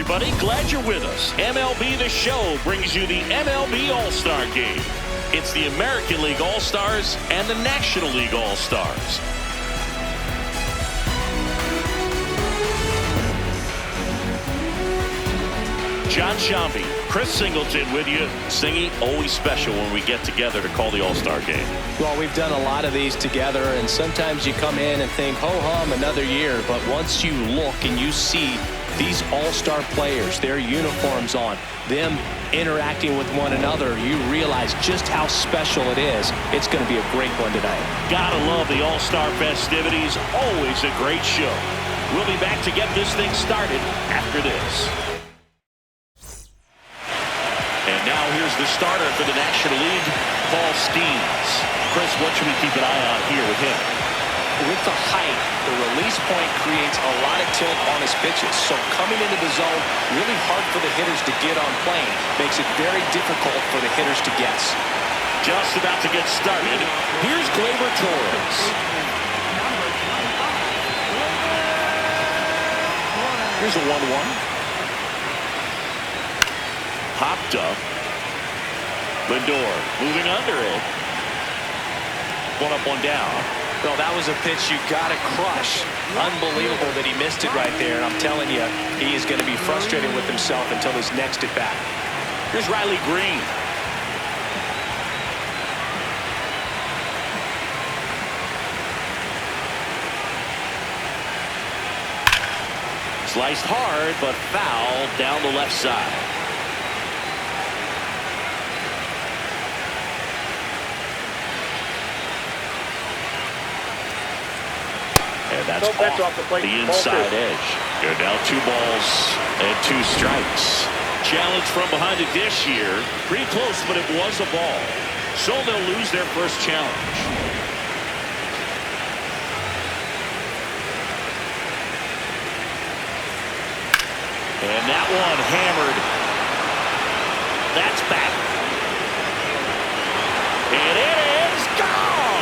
everybody. Glad you're with us. MLB The Show brings you the MLB All-Star Game. It's the American League All-Stars and the National League All-Stars. John Shambi, Chris Singleton with you. Singy, always special when we get together to call the All-Star Game. Well, we've done a lot of these together, and sometimes you come in and think, ho-hum, another year. But once you look and you see these all-star players, their uniforms on, them interacting with one another, you realize just how special it is. It's going to be a great one tonight. Gotta love the all-star festivities. Always a great show. We'll be back to get this thing started after this. And now here's the starter for the National League, Paul Skeens. Chris, what should we keep an eye on here with him? With the height, the release point creates a lot of tilt on his pitches. So coming into the zone, really hard for the hitters to get on plane. Makes it very difficult for the hitters to guess. Just about to get started. Here's Gleyber Torres. Here's a 1-1. Hopped up. Lindor moving under it. One up, one down. Well, that was a pitch you got to crush. Unbelievable that he missed it right there. And I'm telling you, he is going to be frustrated with himself until his next at bat. Here's Riley Green. Sliced hard, but foul down the left side. And that's off the inside edge. They're now 2 balls and 2 strikes. Challenge from behind the dish here. Pretty close, but it was a ball. So they'll lose their first challenge. And that one hammered. That's back. And it is gone.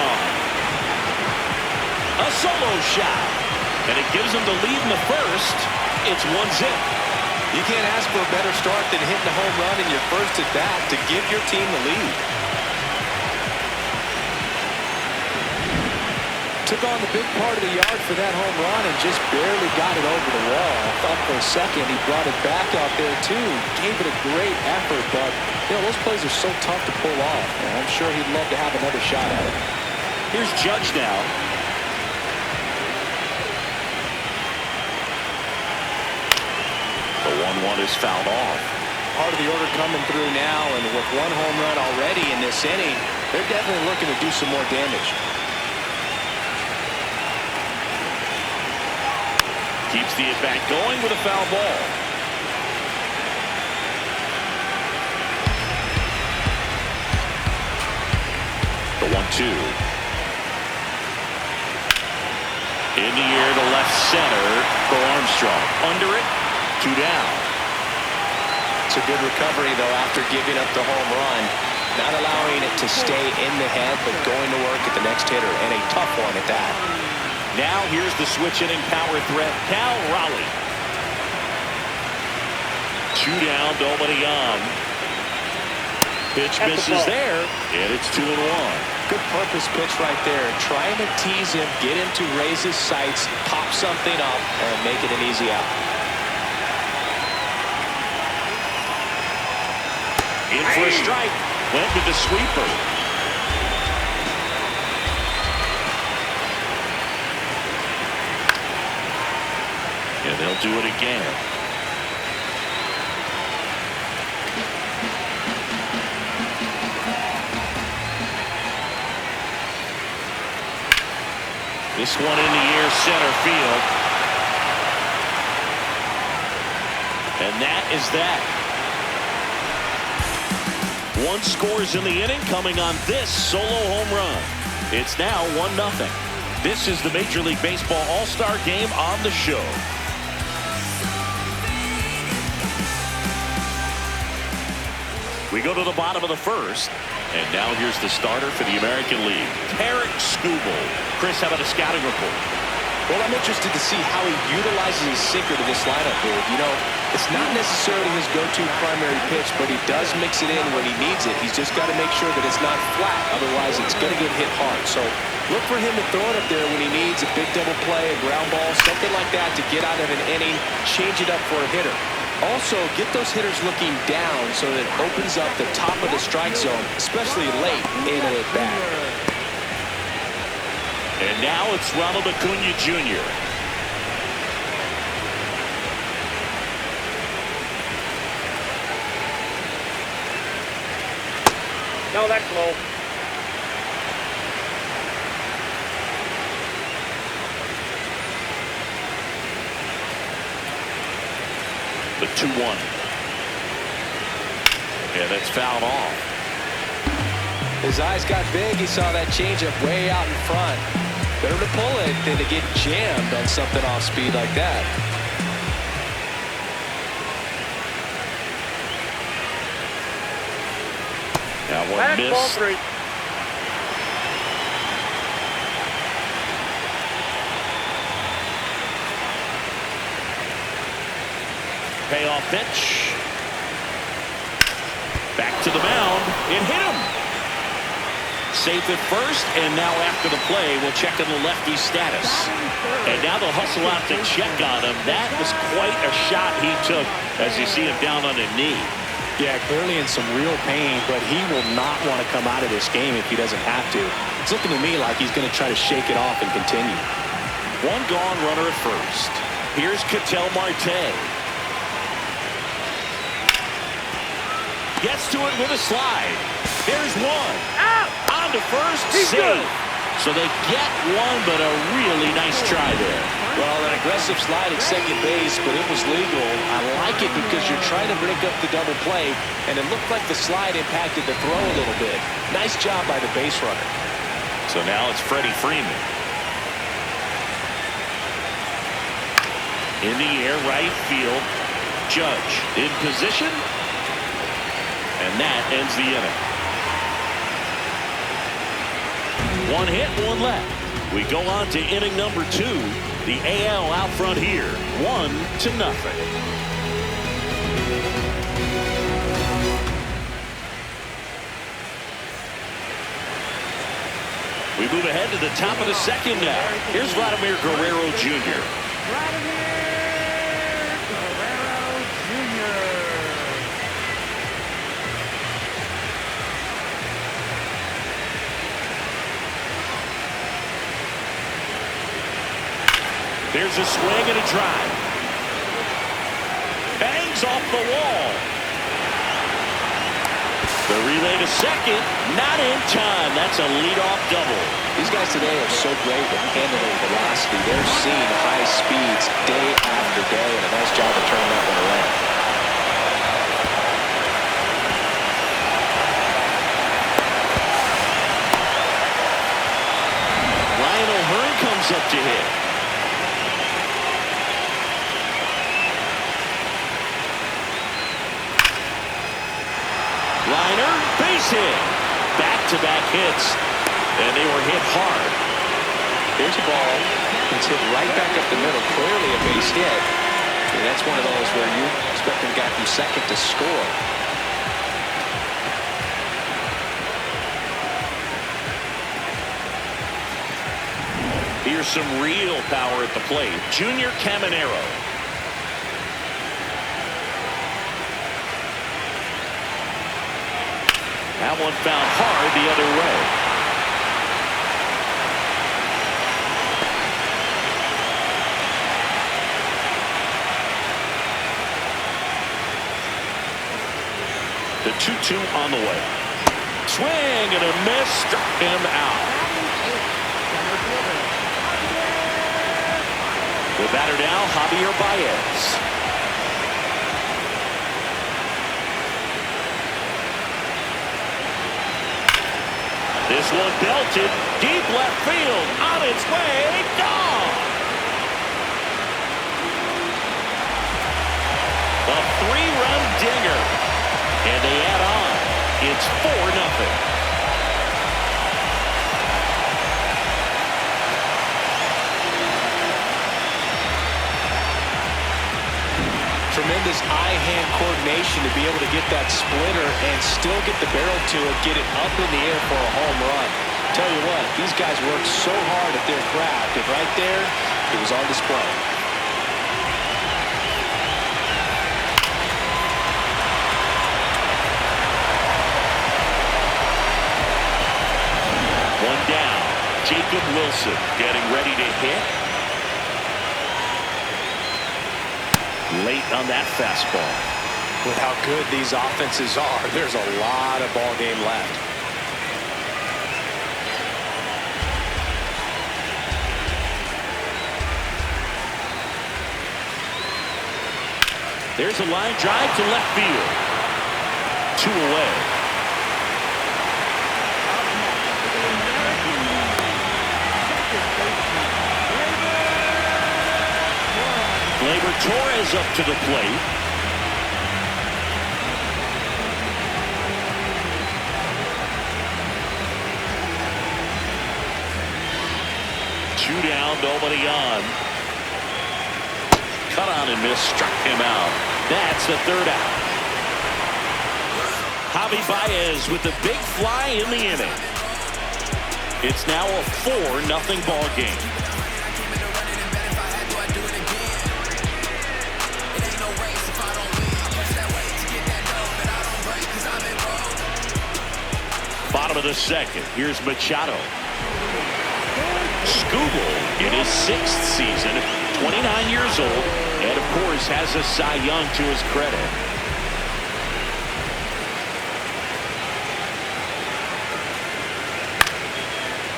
A solo shot. And it gives them the lead in the first. It's 1-0. You can't ask for a better start than hitting a home run in your first at bat to give your team the lead. Took on the big part of the yard for that home run and just barely got it over the wall. I thought for a second he brought it back out there too. Gave it a great effort, but you know, those plays are so tough to pull off. And I'm sure he'd love to have another shot at it. Here's Judge now. The 1-1 is fouled off. Part of the order coming through now, and with 1 home run already in this inning, they're definitely looking to do some more damage. Keeps the at-bat going with a foul ball. The 1-2. In the air to left center for Armstrong. Under it, 2 down. It's a good recovery, though, after giving up the home run. Not allowing it to stay in the head, but going to work at the next hitter, and a tough one at that. Now here's the switch inning power threat, Cal Raleigh. 2 down, nobody on. Pitch misses there, and it's 2-1. Good purpose pitch right there. Trying to tease him, get him to raise his sights, pop something up, and make it an easy out. In for a strike. Went with the sweeper. And they'll do it again. This one in the air, center field. And that is that. 1 scores in the inning, coming on this solo home run. It's now 1-0. This is the Major League Baseball All-Star Game on the show. We go to the bottom of the first. And now here's the starter for the American League, Tarik Skubal. Chris, how about a scouting report? Well, I'm interested to see how he utilizes his sinker to this lineup here. You know, It's not necessarily his go-to primary pitch, but he does mix it in when he needs it. He's just got to make sure that it's not flat. Otherwise, it's going to get hit hard. So look for him to throw it up there when he needs a big double play, a ground ball, something like that to get out of an inning, change it up for a hitter. Also, get those hitters looking down so that it opens up the top of the strike zone, especially late in an at-bat. And now it's Ronald Acuna Jr. No, that's low. The 2-1. Yeah, that's fouled off. His eyes got big. He saw that changeup way out in front. Better to pull it than to get jammed on something off speed like that. That one Back, missed. ball 3. Payoff pitch. Back to the mound. It hit him. Safe at first, and now after the play, we'll check on the lefty status. And now they'll hustle out to check on him. That was quite a shot he took as you see him down on a knee. Yeah, clearly in some real pain, but he will not want to come out of this game if he doesn't have to. It's looking to me like he's going to try to shake it off and continue. One gone runner at first. Here's Ketel Marte. Gets to it with a slide. There's one. Out! On to first. He's Save. good. So they get one, but a really nice try there. Well, an aggressive slide at second base, but it was legal. I like it because you're trying to break up the double play, and it looked like the slide impacted the throw a little bit. Nice job by the base runner. So now it's Freddie Freeman. In the air, right field. Judge in position. And that ends the inning. One hit, one left. We go on to inning number 2. The AL out front here, 1-0. We move ahead to the top of the second now. Here's Vladimir Guerrero Jr. There's a swing and a drive. Bangs off the wall. The relay to second, not in time. That's a leadoff double. These guys today are so great with handling velocity. They're seeing high speeds day after day, and a nice job of turning that one around. Lionel Hearn comes up to hit. Liner, base hit. Back-to-back hits, and they were hit hard. Here's a ball. It's hit right back up the middle. Clearly a base hit. And that's one of those where you expect the guy from second to score. Here's some real power at the plate. Junior Caminero. That one found hard the other way. The 2-2 on the way. Swing and a miss, struck him out. The batter now, Javier Baez. This one belted deep left field, on its way, gone. A 3-run dinger, and they add on. It's 4-0. tremendous eye-hand coordination to be able to get that splitter and still get the barrel to it, get it up in the air for a home run. Tell you what, these guys work so hard at their craft, and right there, it was on display. One down. Jacob Wilson getting ready to hit. Late on that fastball. With how good these offenses are, there's a lot of ball game left. There's a line drive to left field. 2 away. Gleyber Torres up to the plate. Two down, nobody on. Cut on and miss, struck him out. That's the 3rd out. Javi Baez with the big fly in the inning. It's now a 4-0 ball game. Bottom of the 2nd. Here's Machado. Skubal in his 6th season, 29 years old, and of course has a Cy Young to his credit.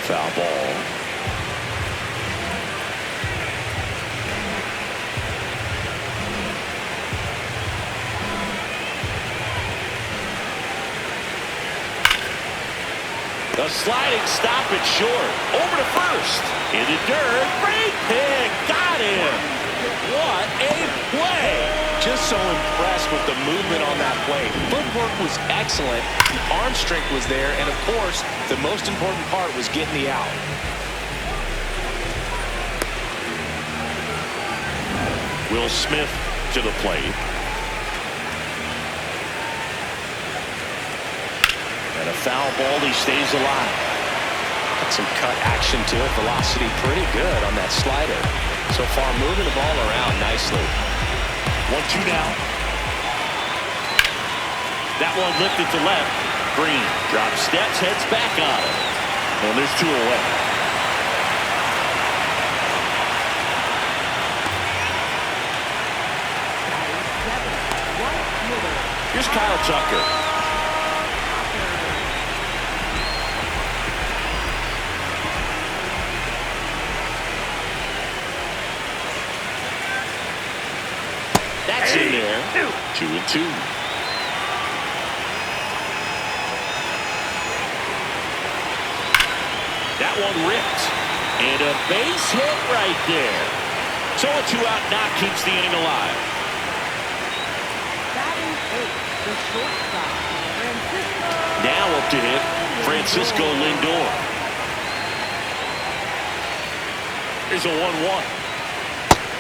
Foul ball. The sliding stop it short. Over to first. In the dirt. Great pick. Got him. What a play. Just so impressed with the movement on that play. Footwork was excellent. The arm strength was there. And, of course, the most important part was getting the out. Will Smith to the plate. And a foul ball. He stays alive. Got some cut action to it. Velocity pretty good on that slider. So far moving the ball around nicely. 1-2 now. That one lifted to left. Green drops steps, heads back on it. And there's 2 away. Here's Kyle Tucker. That's in there. 2-2. That one ripped. And a base hit right there. So a 2-out knock keeps the inning alive. Now up to hit Francisco Lindor. Here's a 1-1.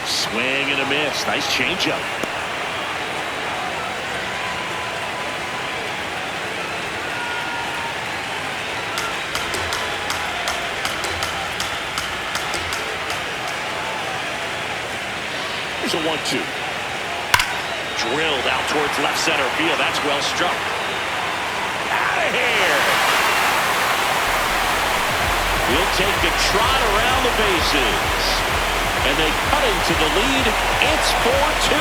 Swing and a miss. Nice changeup. Here's a 1-2. Drilled out towards left center field. That's well struck. Out of here. He'll take a trot around the bases. And they cut into the lead. It's 4-2.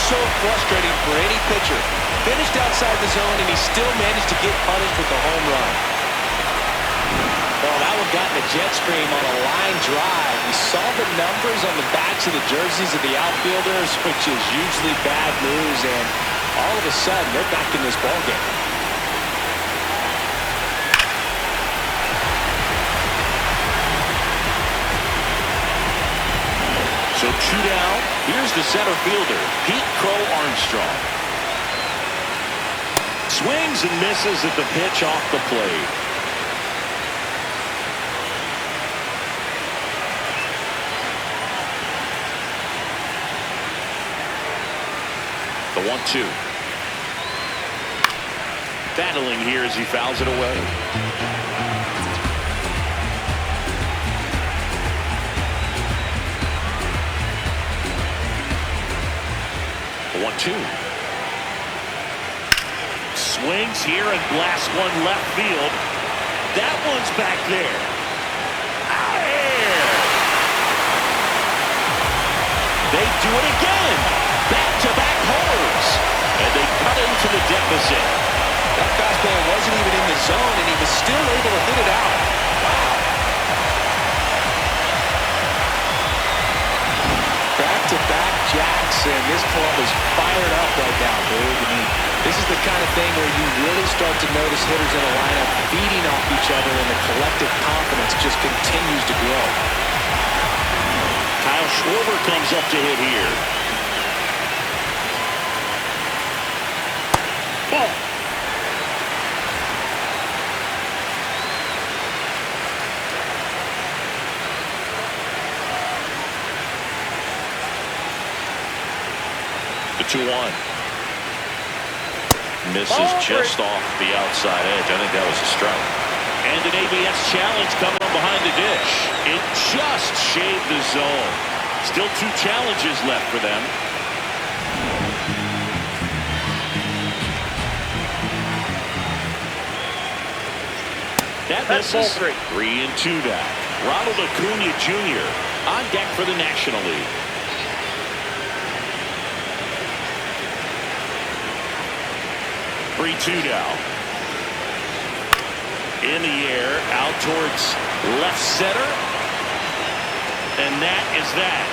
So frustrating for any pitcher. Finished outside the zone, and he still managed to get punished with the home run. Well, that one got in the jet stream on a line drive. We saw the numbers on the backs of the jerseys of the outfielders, which is usually bad news, and all of a sudden, they're back in this ballgame. So 2 down. Here's the center fielder, Pete Crow Armstrong. Swings and misses at the pitch off the plate. The 1-2. Battling here as he fouls it away. The 1-2. Swings here and blasts one left field. That one's back there. Out of here. They do it again. Back-to-back homers. And they cut into the deficit. That fastball wasn't even in the zone, and he was still able to hit it out. Wow. Back-to-back jacks, and this club is fired up right now, dude. I mean, this is the kind of thing where you really start to notice hitters in a lineup feeding off each other, and the collective confidence just continues to grow. Kyle Schwarber comes up to hit here. Ball. The 2-1. Misses just off the outside edge. I think that was a strike. And an ABS challenge coming up behind the dish. It just shaved the zone. Still 2 challenges left for them. That misses. 3-2 now. Ronald Acuna Jr. on deck for the National League. Now. In the air, out towards left center. And that is that.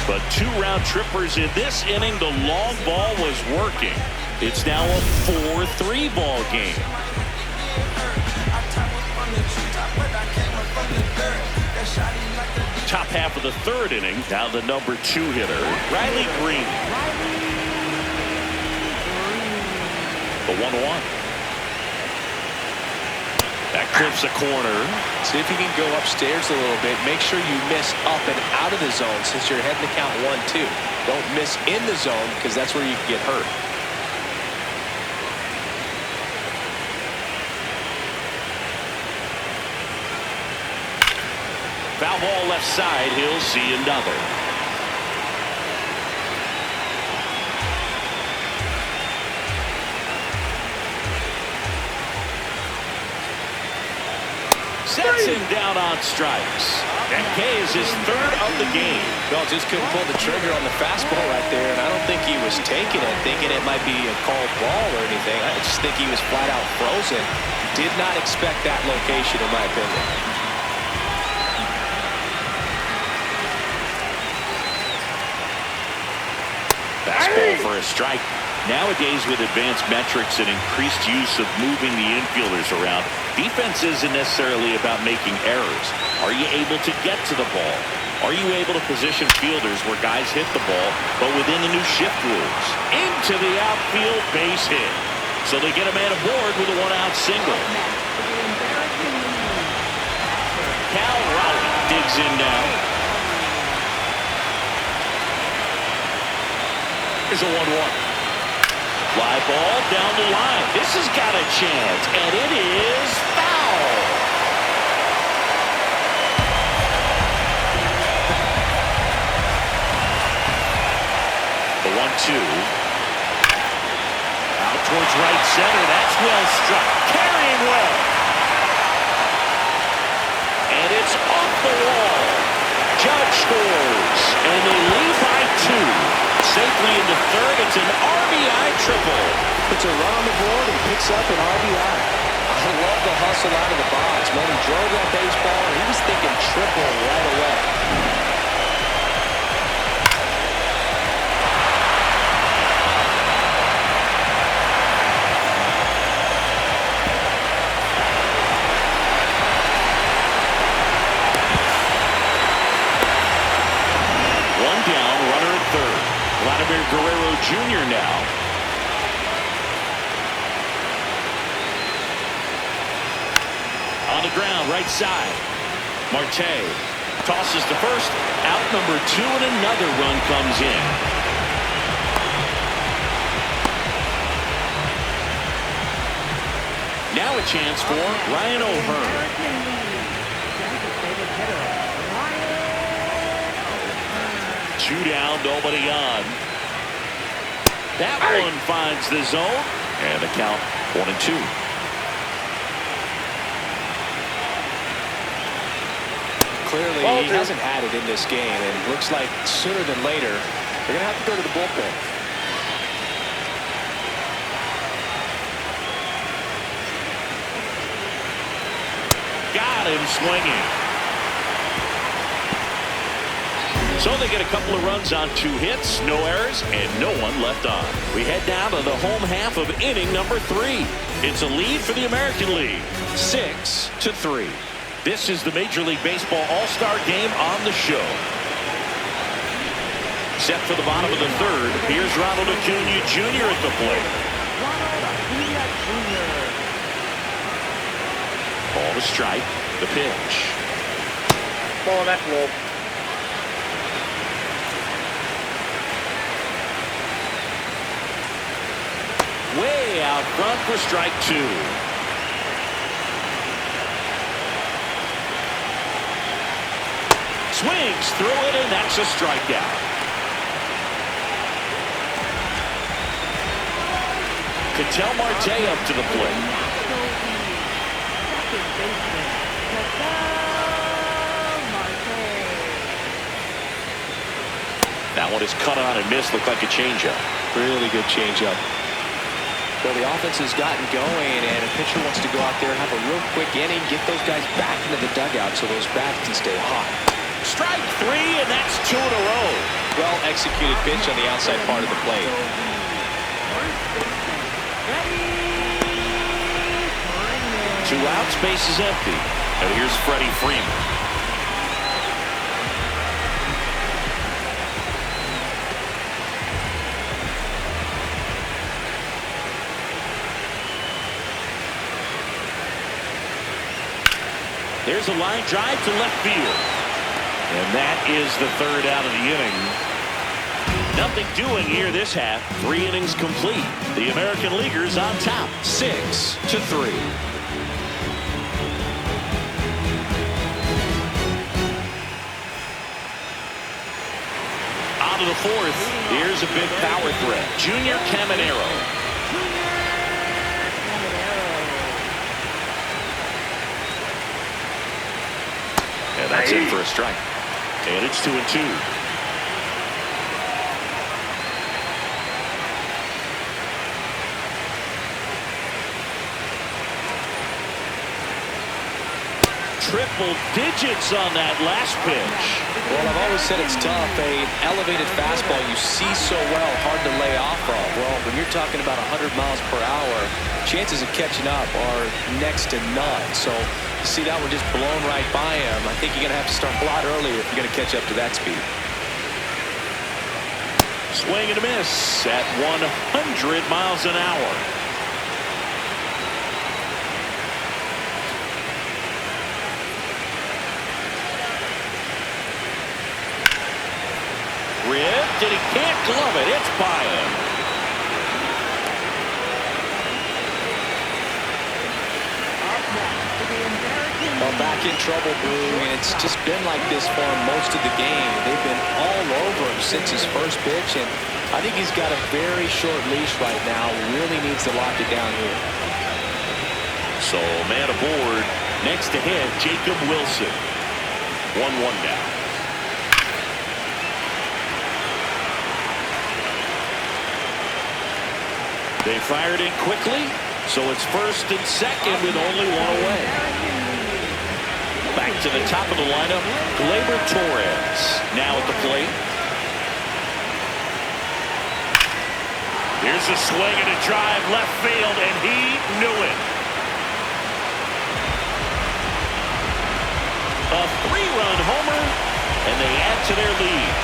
But 2 round trippers in this inning. The long ball was working. It's now a 4-3 ball game. Top half of the 3rd inning. Now the number 2 hitter, Riley Green. The 1-1. That clips a corner. See if you can go upstairs a little bit. Make sure you miss up and out of the zone since you're heading to count 1-2. Don't miss in the zone because that's where you can get hurt. Foul ball left side. He'll see another. Sets him down on strikes. And K is his 3rd of the game. Well, just couldn't pull the trigger on the fastball right there, and I don't think he was taking it, thinking it might be a called ball or anything. I just think he was flat out frozen. Did not expect that location, in my opinion. Fastball for a strike. Nowadays, with advanced metrics and increased use of moving the infielders around, defense isn't necessarily about making errors. Are you able to get to the ball? Are you able to position fielders where guys hit the ball, but within the new shift rules? Into the outfield, base hit. So they get a man aboard with a 1-out single. Cal Raleigh digs in now. Here's a 1-1. Fly ball down the line. This has got a chance, and it is foul. The 1-2. Out towards right center. That's well struck. Carrying well. And it's off the wall. Judge scores, and they lead by 2. Safely into 3rd. It's an RBI triple. Puts a run on the board and picks up an RBI. I love the hustle out of the box. Man, he drove that baseball, and he was thinking triple right away. One down, runner at 3rd. Vladimir Guerrero Jr. now. On the ground, right side. Marte tosses to first. Out number 2, and another run comes in. a chance for Ryan O'Hearn. 2 down, nobody on. That one finds the zone, and the count 1-2. Clearly, he hasn't had it in this game, and looks like sooner than later, they're going to have to go to the bullpen. Got him swinging. So they get a couple of runs on 2 hits, no errors, and no one left on. We head down to the home half of inning number 3. It's a lead for the American League, 6-3. This is the Major League Baseball All-Star Game on the show. Set for the bottom of the 3rd. Here's Ronald Acuna Jr. at the plate. Ball to strike. The pitch. Ball, that's low. Way out front for strike 2. Swings through it, and that's a strikeout. Ketel Marte up to the plate. That one is cut on and missed. Looked like a changeup. Really good changeup. Well, the offense has gotten going, and a pitcher wants to go out there and have a real quick inning, get those guys back into the dugout so those bats can stay hot. Strike 3, and that's 2 in a row. Well executed pitch on the outside part of the plate. 2 outs, base is empty. And here's Freddie Freeman. There's a line drive to left field. And that is the 3rd out of the inning. Nothing doing here this half. 3 innings complete. The American Leaguers on top, 6-3. Out of the 4th, here's a big power threat. Junior Caminero. And that's it for a strike. And it's 2-2. Triple digits on that last pitch. Well, I've always said it's tough. An elevated fastball you see so well, hard to lay off of. Well, when you're talking about 100 miles per hour, chances of catching up are next to none. So you see that one just blown right by him. I think you're going to have to start a lot earlier if you're going to catch up to that speed. Swing and a miss at 100 miles an hour. Ripped, and he can't glove it. It's by him. Well, back in trouble, Brew, and it's just been like this for him most of the game. They've been all over him since his first pitch, and I think he's got a very short leash right now. Really needs to lock it down here. So, man aboard. Next to him, Jacob Wilson. 1-1 now. They fired in quickly, so it's 1st and 2nd with only 1 away. Back to the top of the lineup, Gleyber Torres now at the plate. Here's a swing and a drive left field, and he knew it. A 3-run homer, and they add to their lead.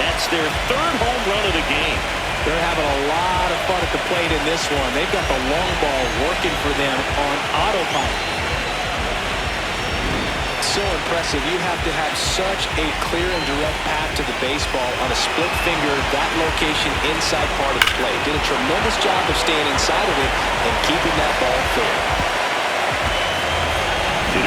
That's their 3rd home run of the game. They're having a lot of fun at the plate in this one. They've got the long ball working for them on autopilot. So impressive. You have to have such a clear and direct path to the baseball on a split finger, that location inside part of the plate. Did a tremendous job of staying inside of it and keeping that ball fair.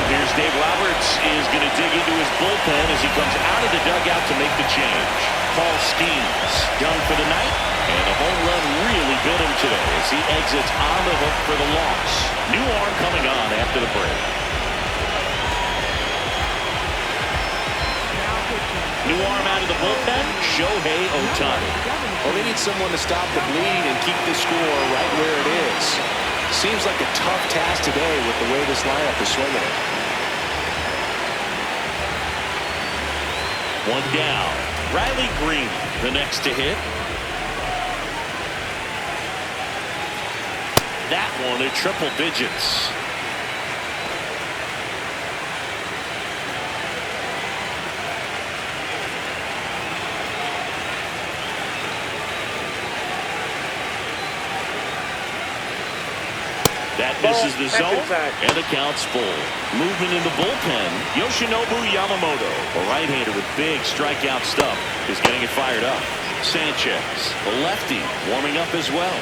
Here's Dave Roberts is going to dig into his bullpen as he comes out of the dugout to make the change. Paul Skeens done for the night, and a home run really bit him today as he exits on the hook for the loss. New arm coming on after the break. New arm out of the bullpen, Shohei Ohtani. Well, they need someone to stop the bleed and keep the score right where it is. Seems like a tough task today with the way this lineup is swinging it. One down. Riley Green, the next to hit. That one at triple digits. That misses the zone, and the count's full. Movement in the bullpen, Yoshinobu Yamamoto, a right-hander with big strikeout stuff, is getting it fired up. Sanchez, the lefty, warming up as well.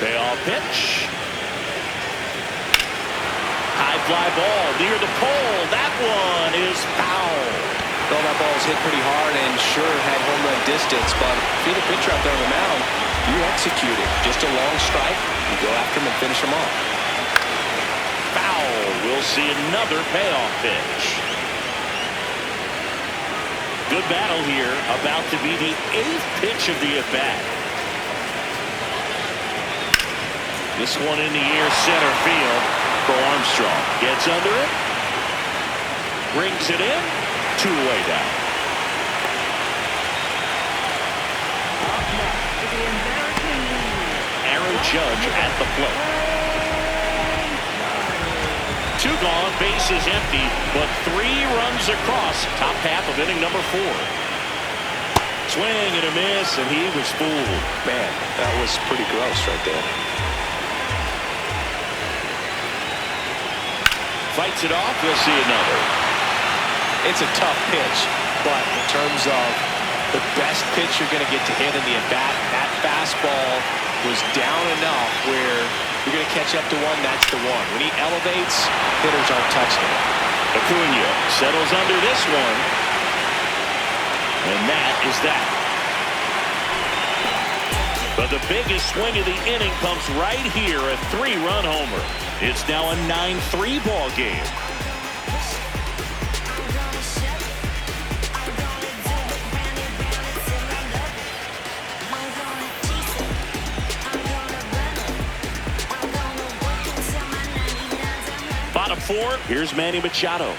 Payoff pitch. High fly ball near the pole. That one is foul. Well, that ball's hit pretty hard and sure had home run distance, but if you're the pitcher out there on the mound, you execute it. Just a long strike. You go after him and finish him off. Foul. We'll see another payoff pitch. Good battle here. About to be the 8th pitch of the at-bat. This one in the air, center field for Armstrong. Gets under it. Brings it in. 2-away down. Aaron Judge at the plate. 2 gone, bases empty, but 3 runs across. Top half of inning number 4. Swing and a miss, and he was fooled. Man, that was pretty gross right there. Fights it off, we'll see another. It's a tough pitch, but in terms of the best pitch you're going to get to hit in the at-bat, that fastball was down enough where you're going to catch up to one, that's the one. When he elevates, hitters aren't touching it. Acuna settles under this one, and that is that. But the biggest swing of the inning comes right here, a 3-run homer. It's now a 9-3 ball game. Bottom 4, here's Manny Machado.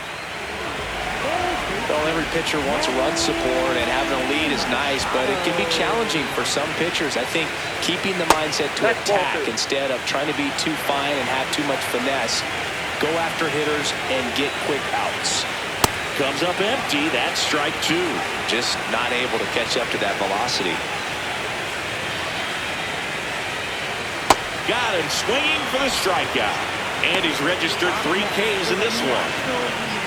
Well, every pitcher wants run support, and having a lead is nice, but it can be challenging for some pitchers. I think keeping the mindset to attack instead of trying to be too fine and have too much finesse. Go after hitters and get quick outs. Comes up empty. That's strike 2. Just not able to catch up to that velocity. Got him swinging for the strikeout. And he's registered 3 Ks in this one.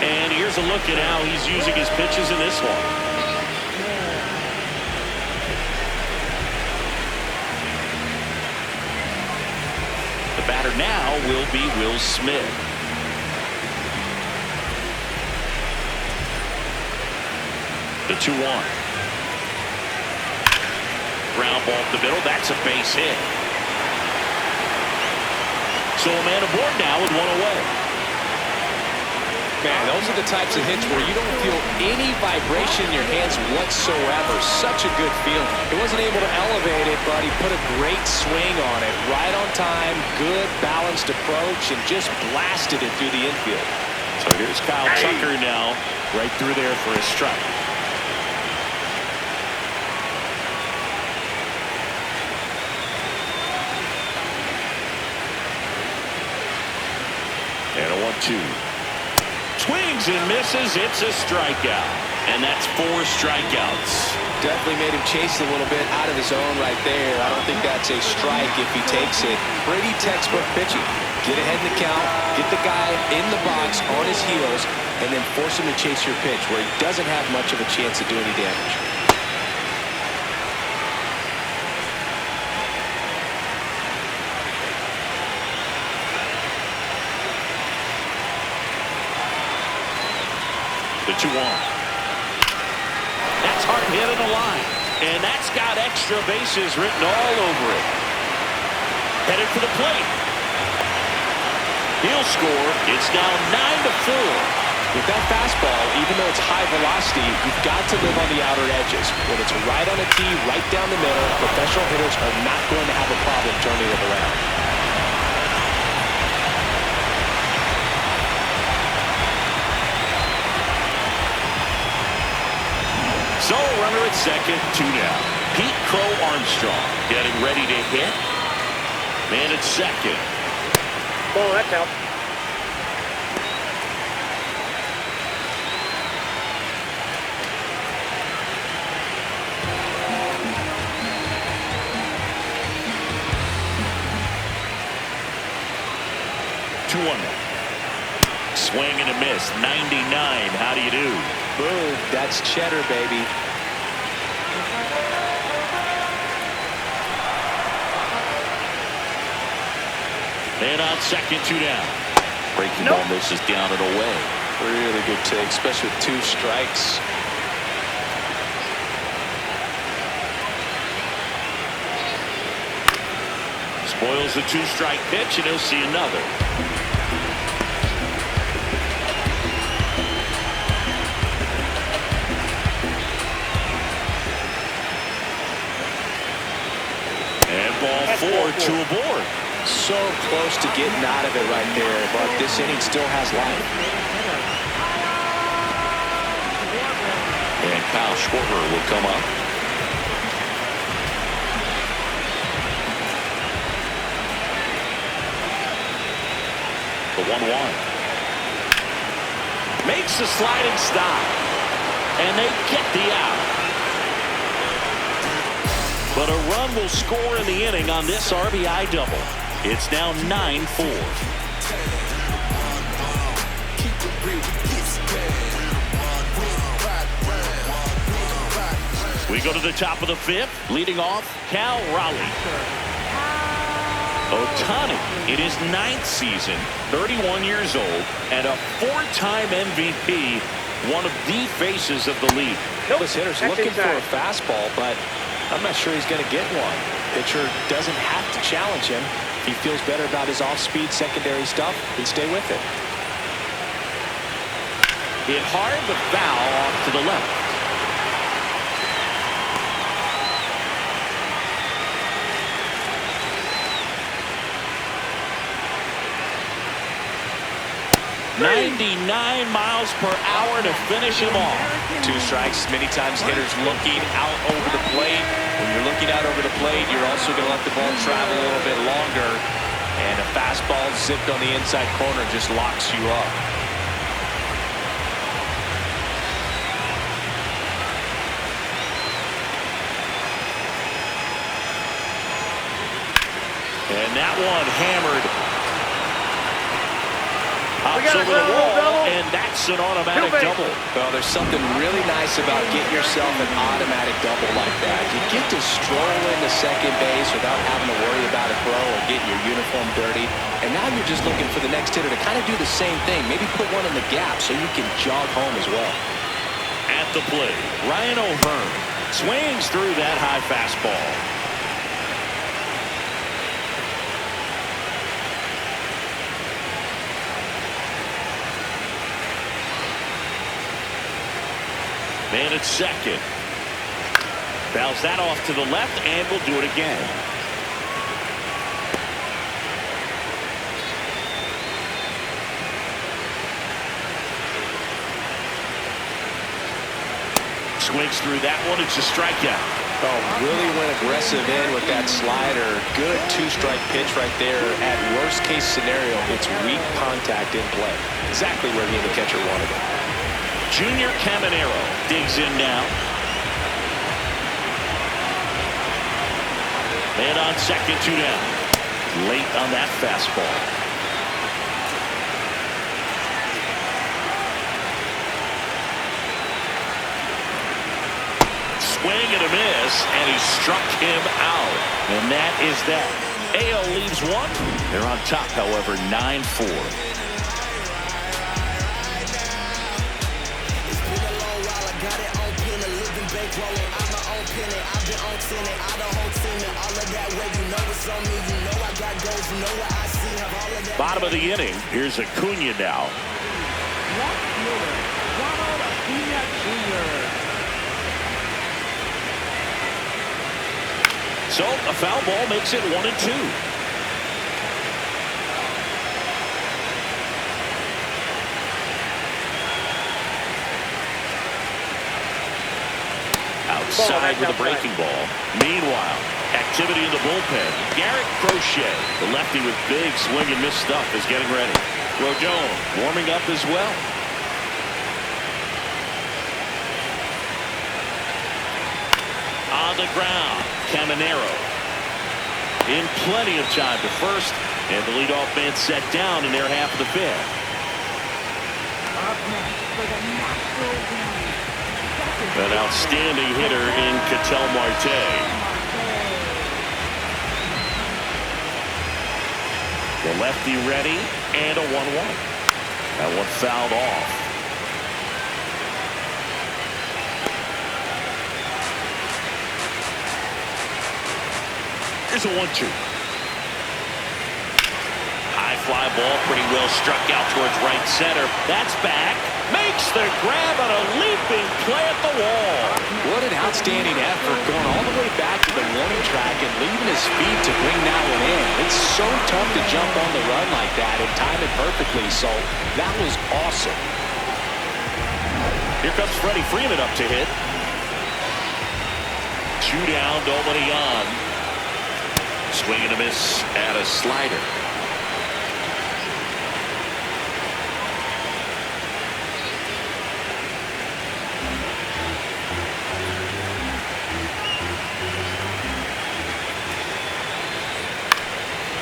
And here's a look at how he's using his pitches in this one. The batter now will be Will Smith. The 2-1. Ground ball up the middle. That's a base hit. So a man aboard now with 1 away. Man, those are the types of hits where you don't feel any vibration in your hands whatsoever. Such a good feeling. He wasn't able to elevate it, but he put a great swing on it. Right on time, good balanced approach, and just blasted it through the infield. So here's Kyle Tucker now, right through there for a strike. And a 1-2. Swings and misses. It's a strikeout. And that's 4 strikeouts. Definitely made him chase a little bit out of his zone right there. I don't think that's a strike if he takes it. Pretty textbook pitching. Get ahead in the count, get the guy in the box on his heels, and then force him to chase your pitch where he doesn't have much of a chance to do any damage. 2-1. That's hard hit in the line. And that's got extra bases written all over it. Headed for the plate. He'll score. It's now 9-4. With that fastball, even though it's high velocity, you've got to live on the outer edges. When it's right on a tee, right down the middle, professional hitters are not going to have a problem turning it around. So runner at second, 2 down. Pete Crow Armstrong getting ready to hit. Man at second. Oh, that's out. Swing and a miss. 99. How do you do? Boom. That's cheddar, baby. And on second, 2 down. Breaking ball misses down and away. Really good take, especially with 2 strikes. Spoils the 2-strike pitch, and he'll see another. And ball 4, 2 aboard. So close to getting out of it right there, but this inning still has life. And Kyle Schwarber will come up. The 1-1. Makes the sliding stop. And they get the out. But a run will score in the inning on this RBI double. It's now 9-4. We go to the top of the 5th. Leading off, Cal Raleigh. Ohtani in his 9th season, 31 years old, and a 4-time MVP, one of the faces of the league. This hitter's looking for a fastball, but I'm not sure he's going to get one. Pitcher doesn't have to challenge him. If he feels better about his off-speed secondary stuff, then stay with it. Hit hard, but foul off to the left. .99 miles per hour to finish him off. 2 strikes. Many times hitters looking out over the plate. When you're looking out over the plate, you're also going to let the ball travel a little bit longer. And a fastball zipped on the inside corner just locks you up. And that one hammered. Hops over the wall, and that's an automatic double. Well, there's something really nice about getting yourself an automatic double like that. You get to stroll into second base without having to worry about a throw or getting your uniform dirty. And now you're just looking for the next hitter to kind of do the same thing. Maybe put one in the gap so you can jog home as well. At the plate, Ryan O'Hearn swings through that high fastball. Man at second. Fouls that off to the left, and will do it again. Swings through that one. It's a strikeout. Oh, really went aggressive in with that slider. Good 2-strike pitch right there. At worst case scenario, it's weak contact in play. Exactly where he and the catcher wanted it. Junior Caminero digs in now. Man on second, 2 down. Late on that fastball. Swing and a miss, and he struck him out. And that is that. AL leaves 1. They're on top, however, 9-4. Bottom of the inning. Here's Acuna now. So a foul ball makes it 1-2. Outside with a breaking ball. Meanwhile, activity in the bullpen. Garrett Crochet, the lefty with big swing and miss stuff, is getting ready. Rodon warming up as well. On the ground, Caminero in plenty of time to first, and the leadoff man set down in their half of the fifth. An outstanding hitter in Ketel Marte. The lefty ready, and a 1-1. That one fouled off. Here's a 1-2. High fly ball, pretty well struck out towards right center. That's back. Makes the grab on a leaping play at the wall. What an outstanding effort, going all the way back to the warning track and leaving his feet to bring that one in. It's so tough to jump on the run like that and time it perfectly, so that was awesome. Here comes Freddie Freeman up to hit. 2 down, nobody on. Swing and a miss at a slider.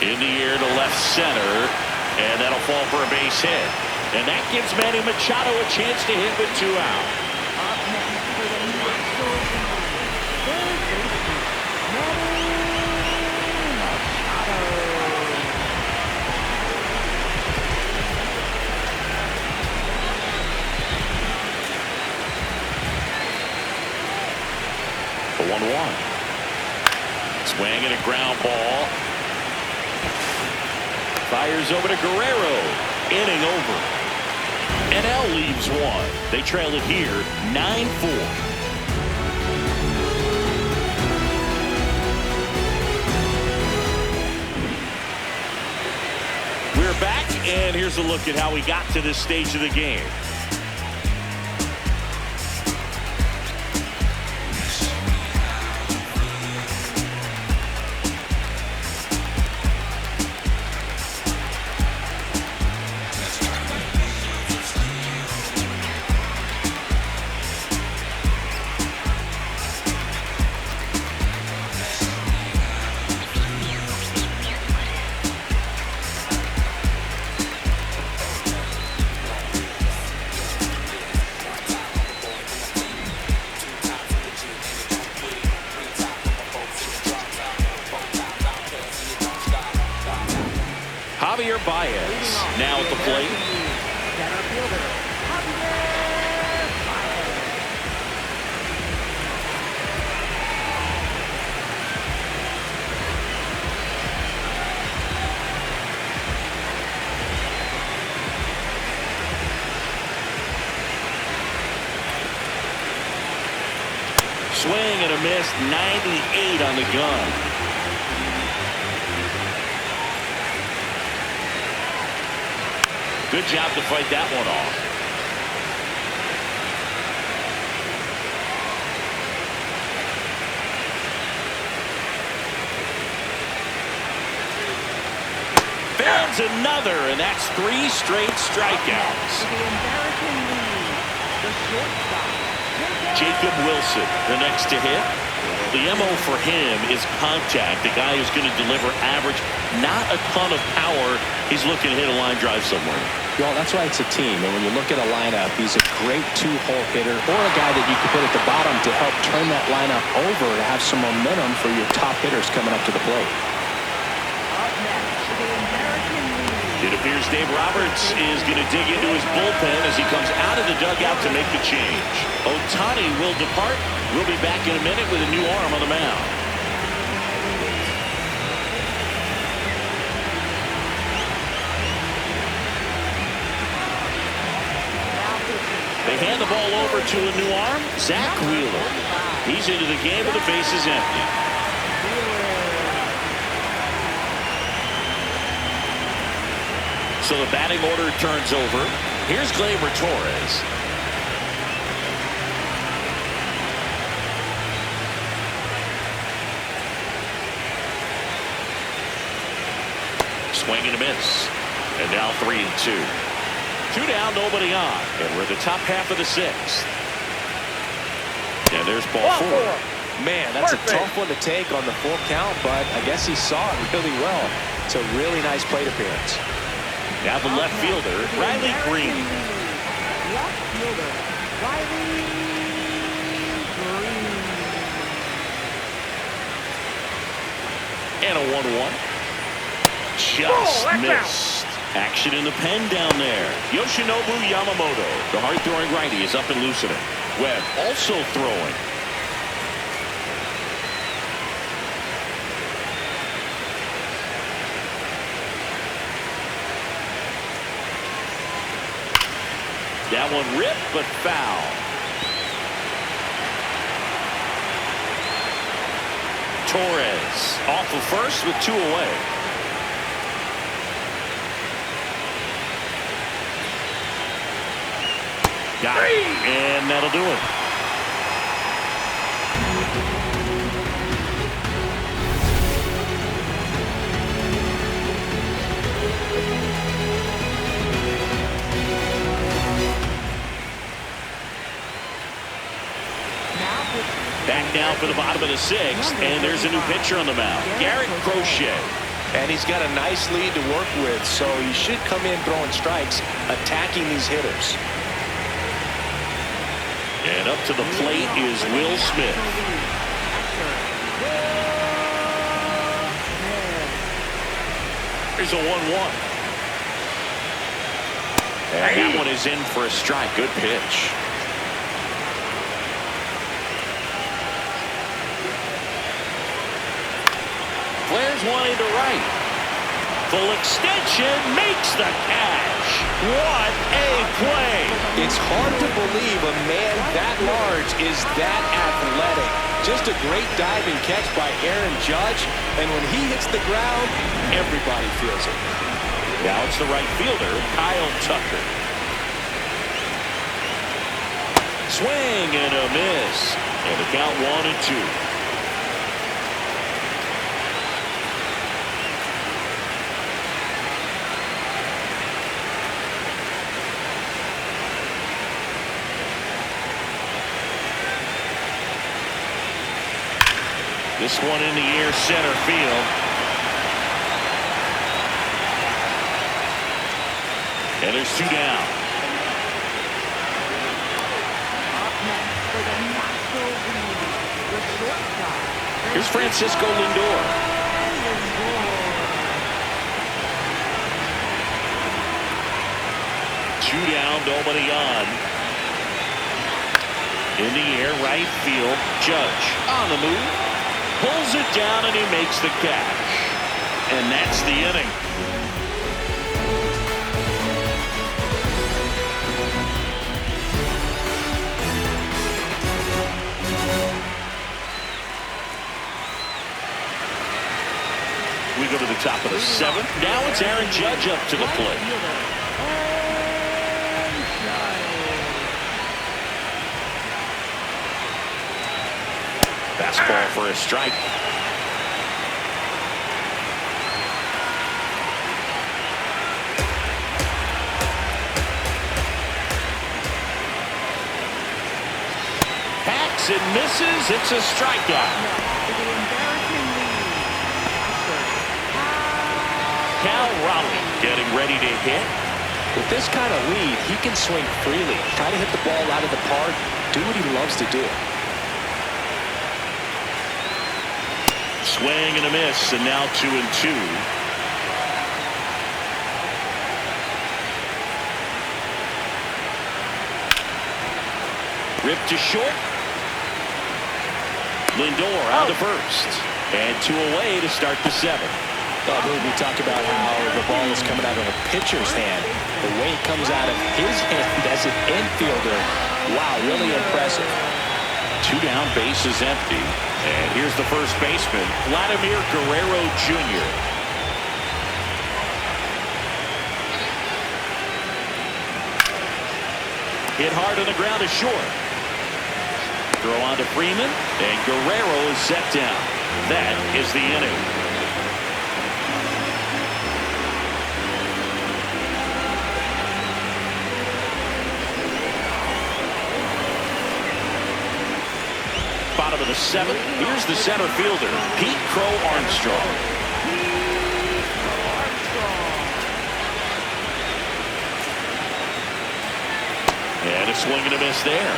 In the air to left center, and that'll fall for a base hit. And that gives Manny Machado a chance to hit with 2 out. The 1-1. Swing and a ground ball. Fires over to Guerrero. Inning over. NL leaves 1. They trail it here 9-4. We're back, and here's a look at how we got to this stage of the game. Javier Baez now at the plate. Swing and a miss, 98 on the gun. Good job to fight that one off. There's another, and that's 3 straight strikeouts. Jacob Wilson, the next to hit. The MO for him is contact. The guy who's going to deliver average, not a ton of power. He's looking to hit a line drive somewhere. Well, that's why it's a team. And when you look at a lineup, he's a great 2-hole hitter or a guy that you can put at the bottom to help turn that lineup over to have some momentum for your top hitters coming up to the plate. Up next, the American League. It appears Dave Roberts is going to dig into his bullpen as he comes out of the dugout to make the change. Ohtani will depart. We'll be back in a minute with a new arm on the mound. They hand the ball over to a new arm, Zach Wheeler. He's into the game with the bases empty. So the batting order turns over. Here's Gleyber Torres. Swing and a miss. And now 3-2. 2 down, nobody on. And we're at the top half of the 6th. And there's ball 4. Man, that's a tough one to take on the full count, but I guess he saw it really well. It's a really nice plate appearance. Now the left fielder, Riley Green. Left fielder, Riley Green. And a 1-1. Just missed. Action in the pen down there. Yoshinobu Yamamoto, the hard-throwing righty, is up and loosening. Webb also throwing. That one ripped, but foul. Torres off of first with 2 away. Got it. And that'll do it. Back now for the bottom of the 6th, and there's a new pitcher on the mound, Garrett Crochet. And he's got a nice lead to work with, so he should come in throwing strikes, attacking these hitters. And up to the plate is Will Smith. Here's a 1-1. And that one is in for a strike. Good pitch. Flares one into right. Full extension makes the catch. What a play. It's hard to believe a man that large is that athletic. Just a great diving catch by Aaron Judge. And when he hits the ground, everybody feels it. Now it's the right fielder, Kyle Tucker. Swing and a miss. And the count 1-2. This one in the air, center field. And there's 2 down. Here's Francisco Lindor. Two down, nobody on. In the air, right field. Judge on the move. Pulls it down and he makes the catch. And that's the inning. We go to the top of the 7th. Now it's Aaron Judge up to the plate. Fastball for a strike. Hacks and misses. It's a strikeout. Cal Raleigh getting ready to hit. With this kind of lead, he can swing freely, try to hit the ball out of the park, do what he loves to do. Swing and a miss, and now 2-2. Ripped to short. Lindor out to first. And 2 away to start the 7th. We talk about how the ball is coming out of a pitcher's hand. The way it comes out of his hand as an infielder. Wow, really impressive. 2 down, bases empty. And here's the first baseman, Vladimir Guerrero Jr. Hit hard on the ground to short. Throw on to Freeman, and Guerrero is set down. That is the inning. Bottom of the 7th. Here's the center fielder, Pete Crow Armstrong. And a swing and a miss there.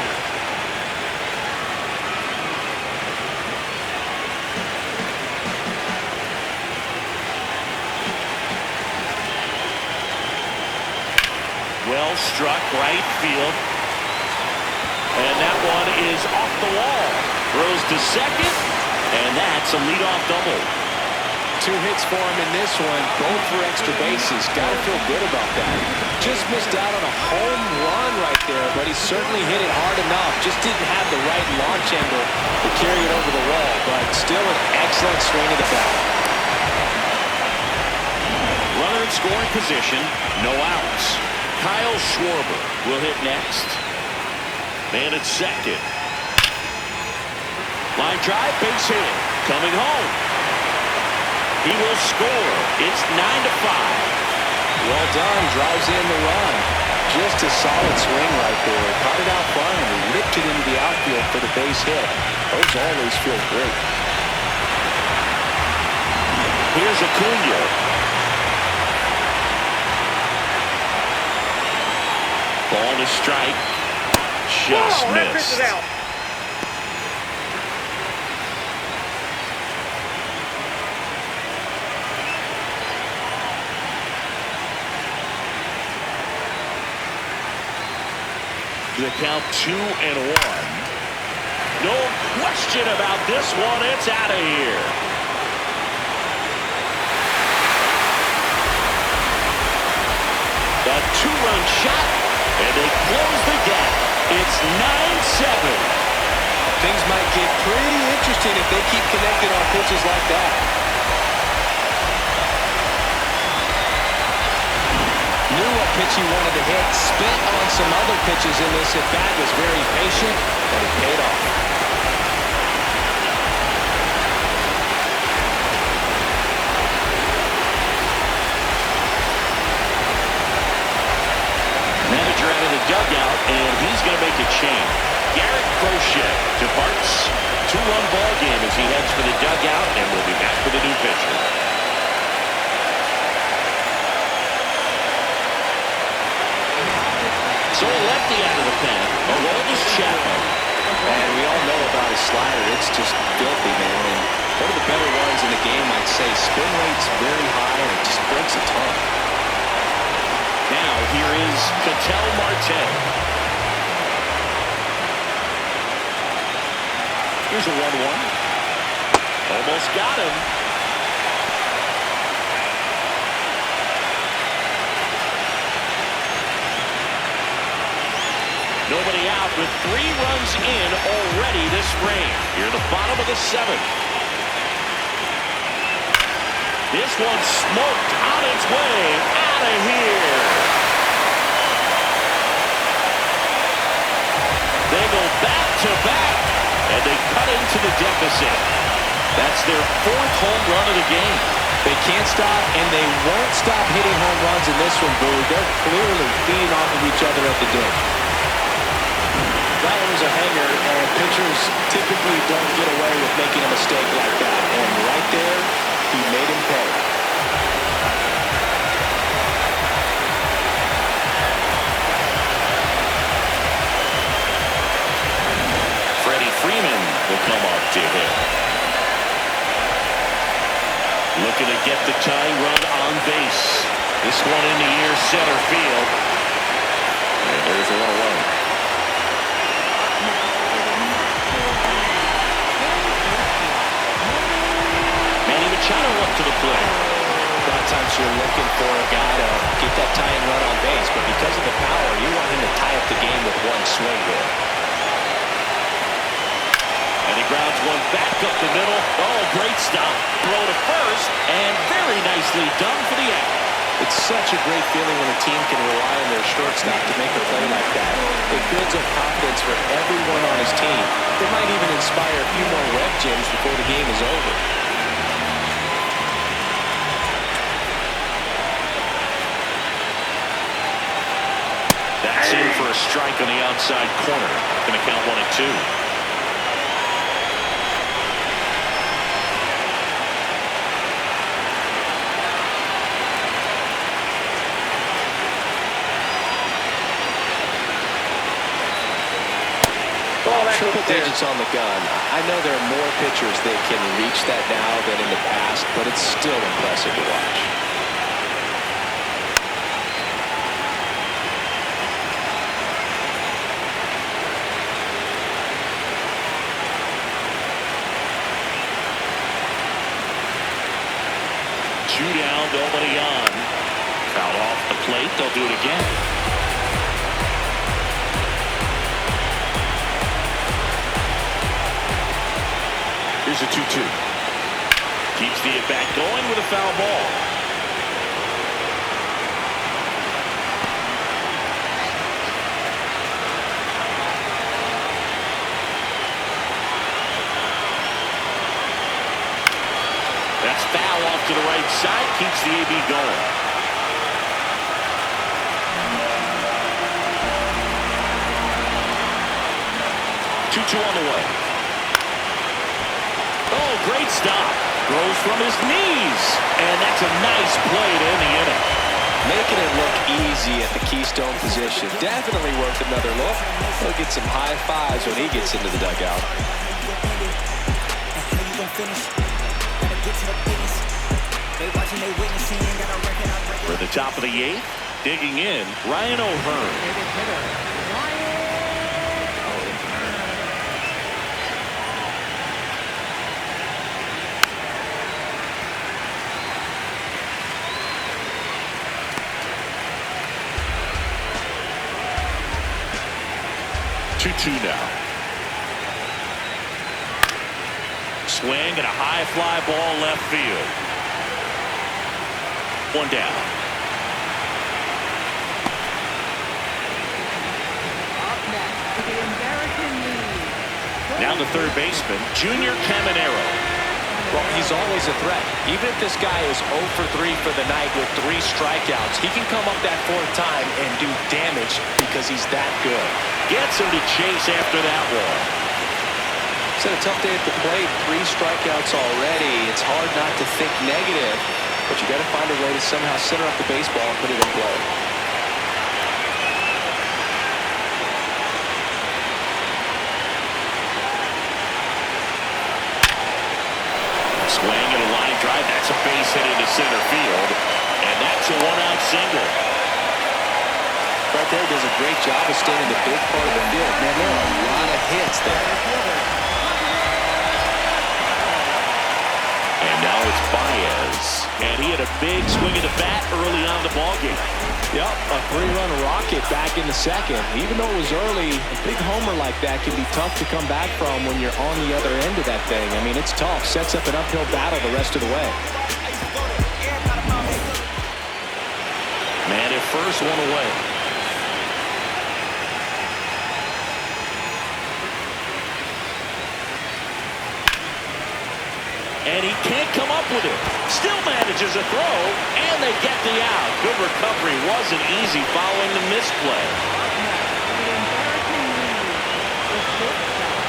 Well struck right field. And that one is off the wall. Throws to second. And that's a leadoff double. 2 hits for him in this one, both for extra bases. Got to feel good about that. Just missed out on a home run right there, but he certainly hit it hard enough. Just didn't have the right launch angle to carry it over the wall, but still an excellent swing of the bat. Runner in scoring position, no outs. Kyle Schwarber will hit next. Man at second. Line drive, base hit. Coming home. He will score. It's 9-5. Well done. Drives in the run. Just a solid swing right there. Caught it out front and ripped it into the outfield for the base hit. Those always feel great. Here's Acuna. Ball to strike. Just missed. Out. The count 2-1. No question about this one. It's out of here. A 2-run shot, and they close the gap. It's 9-7. Things might get pretty interesting if they keep connected on pitches like that. Knew what pitch he wanted to hit, spent on some other pitches in this at-bat, was very patient, and it paid off. Manager out of the dugout, and he's going to make a change. Garrett Crochet departs. 2-1 ball game as he heads for the dugout, and we'll be back with a new pitcher. So a lefty out of the pen. Aroldis Chapman. And we all know about his slider. It's just filthy, man. And one of the better ones in the game, I'd say. Spin rate's very high, and it just breaks a ton. Now here is Ketel Marte. Here's a 1-1. Almost got him. Nobody out with 3 runs in already this frame. Here at the bottom of the 7th. This one smoked on its way out of here. They go back-to-back, and they cut into the deficit. That's their 4th home run of the game. They can't stop, and they won't stop hitting home runs in this one, Boo. They're clearly feeding off of each other at the dig. That one was a hanger, and pitchers typically don't get away with making a mistake like that. And right there, he made him pay. Freddie Freeman will come up to hit. Looking to get the tying run on base. This one in the air, center field. And there's a 1-1. Machado up to the plate. A lot of times you're looking for a guy to get that tying run on base, but because of the power, you want him to tie up the game with one swing here. And he grounds one back up the middle. Oh, great stop. Throw to first, and very nicely done for the out. It's such a great feeling when a team can rely on their shortstop to make a play like that. It builds up confidence for everyone on his team. It might even inspire a few more rep gyms before the game is over. That's in for a strike on the outside corner. Going to count 1-2. Triple digits on the gun. I know there are more pitchers that can reach that now than in the past, but it's still impressive to watch. Two down, nobody on. Foul off the plate. They'll do it again. Here's a 2-2. Keeps the at-bat going with a foul ball. That's foul off to the right side. Keeps the AB going. Two on the way. Oh, great stop. Throws from his knees. And that's a nice play to end the inning. Making it look easy at the Keystone position. Definitely worth another look. He'll get some high fives when he gets into the dugout. For the top of the eighth, digging in, Ryan O'Hearn. 2-2 now. Swing and a high fly ball left field. One down. Up next for the American League. Now the third baseman, Junior Caminero. Well, he's always a threat. Even if this guy is 0 for 3 for the night with 3 strikeouts, he can come up that fourth time and do damage because he's that good. Gets him to chase after that one. It's been a tough day at the plate. 3 strikeouts already. It's hard not to think negative, but you got to find a way to somehow center up the baseball and put it in play. Swing and a line drive. That's a base hit into center field, and that's a one-out single. Right there, does a great job of staying in the big part of the field. Man, there are a lot of hits there. And now it's Baez, and he had a big swing of the bat early on the ballgame. Yep, a 3-run rocket back in the second. Even though it was early, a big homer like that can be tough to come back from when you're on the other end of that thing. I mean, it's tough. Sets up an uphill battle the rest of the way. Man at first, one away. And he can't come up with it. Still manages a throw, and they get the out. Good recovery. Wasn't easy following the misplay.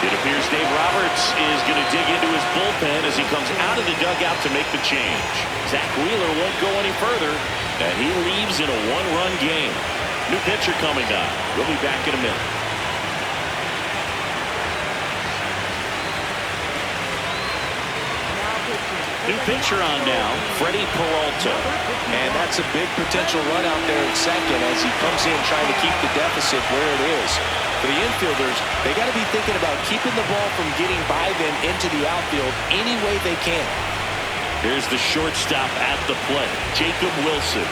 It appears Dave Roberts is going to dig into his bullpen as he comes out of the dugout to make the change. Zach Wheeler won't go any further, and he leaves in a one-run game. New pitcher coming up. We'll be back in a minute. New pitcher on now, Freddie Peralta. And that's a big potential run out there in second as he comes in trying to keep the deficit where it is. For the infielders, they got to be thinking about keeping the ball from getting by them into the outfield any way they can. Here's the shortstop at the plate, Jacob Wilson.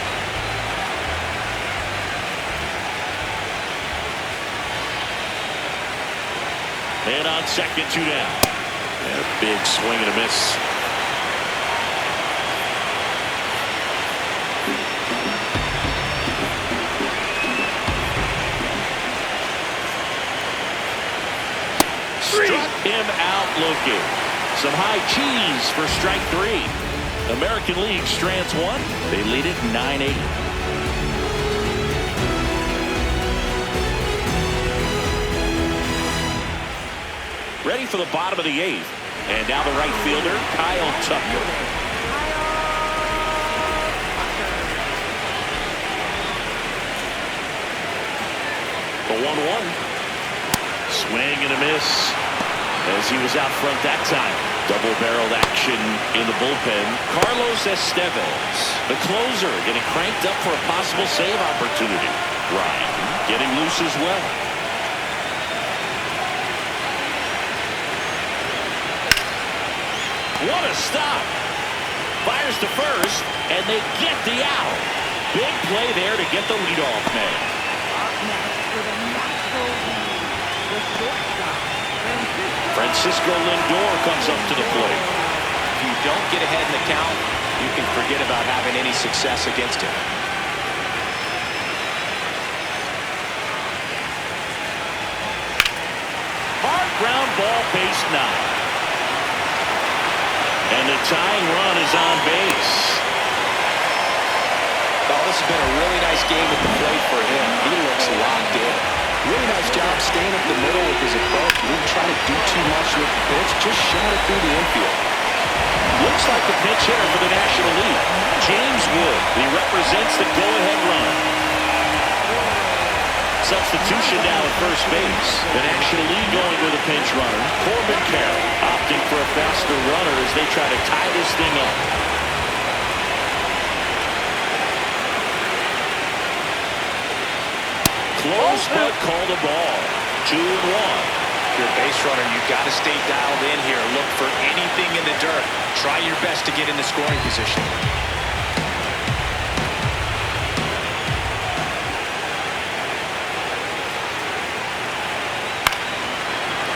And on second, 2 down. And a big swing and a miss. Struck him out looking. Some high cheese for strike 3. American League strands 1. They lead it 9-8. Ready for the bottom of the 8th. And now the right fielder, Kyle Tucker. The 1-1. Swing and a miss as he was out front that time. Double-barreled action in the bullpen. Carlos Estevez, the closer, getting cranked up for a possible save opportunity. Ryan getting loose as well. What a stop. Fires to first, and they get the out. Big play there to get the leadoff man. Up next with a natural lead, the shortstop, Francisco Lindor comes up to the plate. If you don't get ahead in the count, you can forget about having any success against him. Hard ground ball, base 9. And the tying run is on base. Oh, this has been a really nice game at the plate for him. He looks locked in. Really nice job staying up the middle with his approach. He didn't try to do too much with the pitch. Just shot it through the infield. Looks like the pinch hitter for the National League, James Wood. He represents the go-ahead run. Substitution now at first base. The National League going with a pinch runner. Corbin Carroll opting for a faster runner as they try to tie this thing up. Close but called a ball. 2-1. If you're a base runner, you've got to stay dialed in here. Look for anything in the dirt. Try your best to get in the scoring position.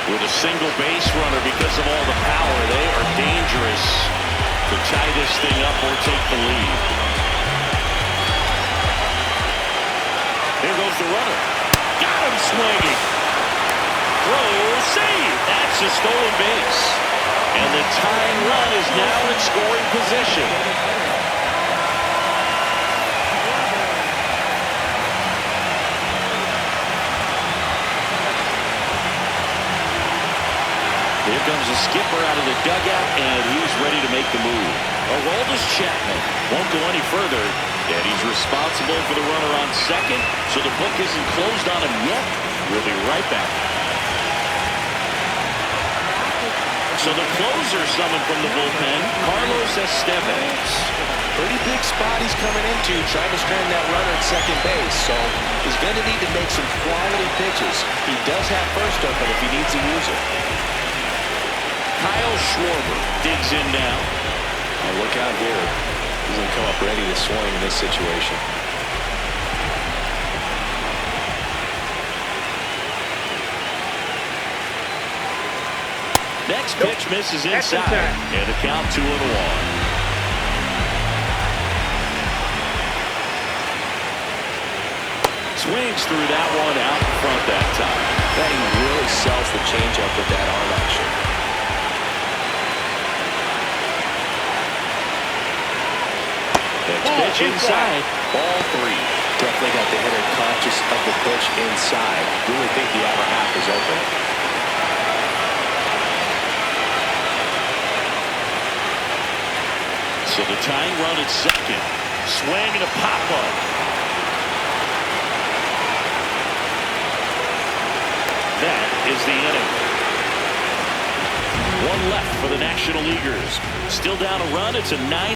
With a single base runner, because of all the power, they are dangerous to tie this thing up or take the lead. Here goes the runner. Got him swinging. Throw, save. That's a stolen base. And the tying run is now in scoring position. Here comes the skipper out of the dugout, and he's ready to make the move. Aroldis Chapman won't go any further, and he's responsible for the runner on second, so the book isn't closed on him yet. We'll be right back. So the closer summoned from the bullpen, Carlos Estevez. Pretty big spot he's coming into, trying to strand that runner at second base, so he's going to need to make some quality pitches. He does have first open if he needs to use it. Kyle Schwarber digs in now. Oh, look out here. He's going to come up ready to swing in this situation. Next pitch misses inside. And the count 2-1. Swings through that one out in front that time. He really sells the changeup with that arm action. Next pitch inside. Ball 3. Definitely got the hitter conscious of the pitch inside. Really think the outer half is open. So the tying run at second. Swing and a pop-up. That is the inning. One left for the National Leaguers. Still down a run. It's a 9.